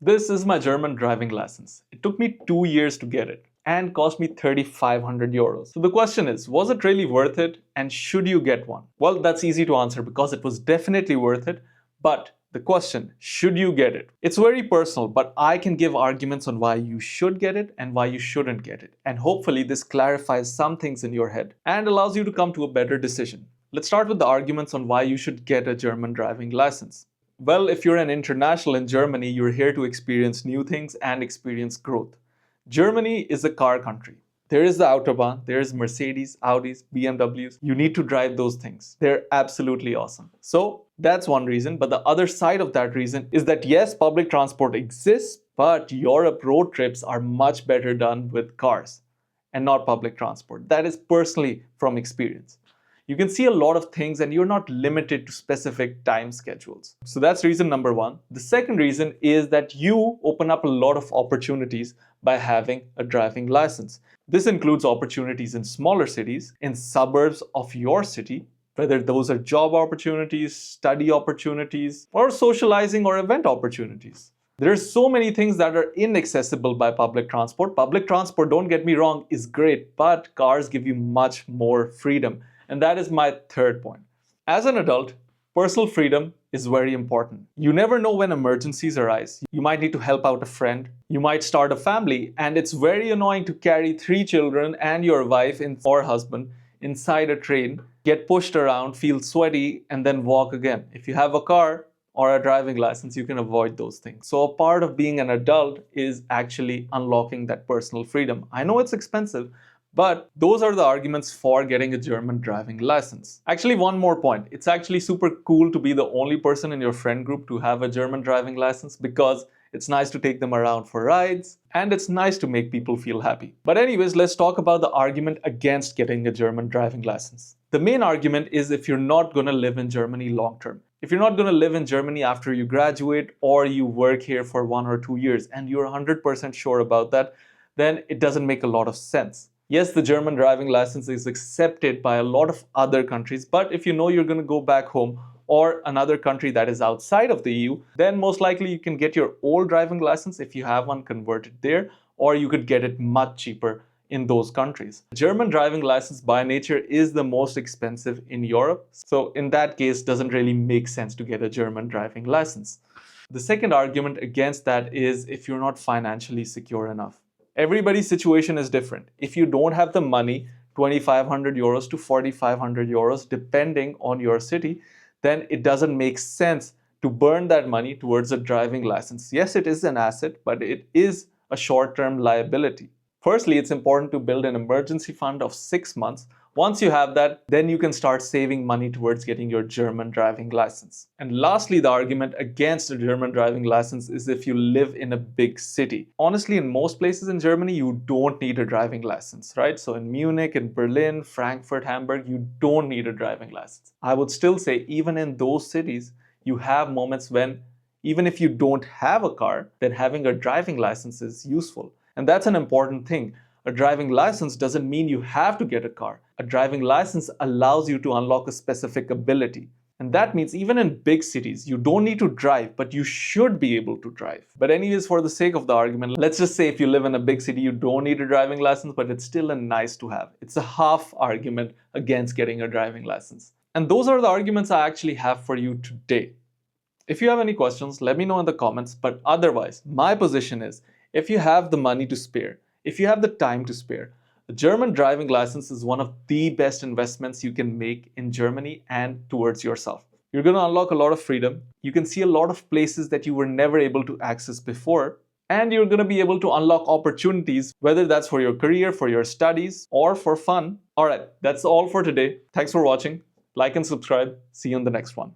This is my German driving license. It took me 2 years to get it and cost me 3,500 euros. So the question is, was it really worth it and should you get one? Well, that's easy to answer because it was definitely worth it, but the question, should you get it? It's very personal, but I can give arguments on why you should get it and why you shouldn't get it. And hopefully this clarifies some things in your head and allows you to come to a better decision. Let's start with the arguments on why you should get a German driving license. Well, if you're an international in Germany, you're here to experience new things and experience growth. Germany is a car country. There is the Autobahn, there is Mercedes, Audis, BMWs. You need to drive those things. They're absolutely awesome. So that's one reason. But the other side of that reason is that yes, public transport exists, but Europe road trips are much better done with cars and not public transport. That is personally from experience. You can see a lot of things and you're not limited to specific time schedules. So that's reason number one. The second reason is that you open up a lot of opportunities by having a driving license. This includes opportunities in smaller cities, in suburbs of your city, whether those are job opportunities, study opportunities, or socializing or event opportunities. There are so many things that are inaccessible by public transport. Public transport, don't get me wrong, is great, but cars give you much more freedom. And that is my third point. As an adult, personal freedom is very important. You never know when emergencies arise. You might need to help out a friend. You might start a family, and it's very annoying to carry 3 children and your wife or husband inside a train, get pushed around, feel sweaty, and then walk again. If you have a car or a driving license, you can avoid those things. So a part of being an adult is actually unlocking that personal freedom. I know it's expensive, but those are the arguments for getting a German driving license. Actually, one more point. It's actually super cool to be the only person in your friend group to have a German driving license because it's nice to take them around for rides and it's nice to make people feel happy. But anyways, let's talk about the argument against getting a German driving license. The main argument is if you're not going to live in Germany long term. If you're not going to live in Germany after you graduate or you work here for 1 or 2 years and you're 100% sure about that, then it doesn't make a lot of sense. Yes, the German driving license is accepted by a lot of other countries, but if you know you're going to go back home or another country that is outside of the EU, then most likely you can get your old driving license if you have one converted there, or you could get it much cheaper in those countries. German driving license by nature is the most expensive in Europe, so in that case, it doesn't really make sense to get a German driving license. The second argument against that is if you're not financially secure enough. Everybody's situation is different. If you don't have the money, 2,500 euros to 4,500 euros, depending on your city, then it doesn't make sense to burn that money towards a driving license. Yes, it is an asset, but it is a short-term liability. Firstly, it's important to build an emergency fund of 6 months. Once you have that, then you can start saving money towards getting your German driving license. And lastly, the argument against a German driving license is if you live in a big city. Honestly, in most places in Germany, you don't need a driving license, right? So in Munich, in Berlin, Frankfurt, Hamburg, you don't need a driving license. I would still say even in those cities, you have moments when even if you don't have a car, then having a driving license is useful. And that's an important thing. A driving license doesn't mean you have to get a car. A driving license allows you to unlock a specific ability. And that means even in big cities, you don't need to drive, but you should be able to drive. But anyways, for the sake of the argument, let's just say if you live in a big city, you don't need a driving license, but it's still a nice to have. It's a half argument against getting a driving license. And those are the arguments I actually have for you today. If you have any questions, let me know in the comments. But otherwise, my position is if you have the money to spare, if you have the time to spare, the German driving license is one of the best investments you can make in Germany and towards yourself. You're going to unlock a lot of freedom. You can see a lot of places that you were never able to access before. And you're going to be able to unlock opportunities, whether that's for your career, for your studies, or for fun. All right, that's all for today. Thanks for watching. Like and subscribe. See you in the next one.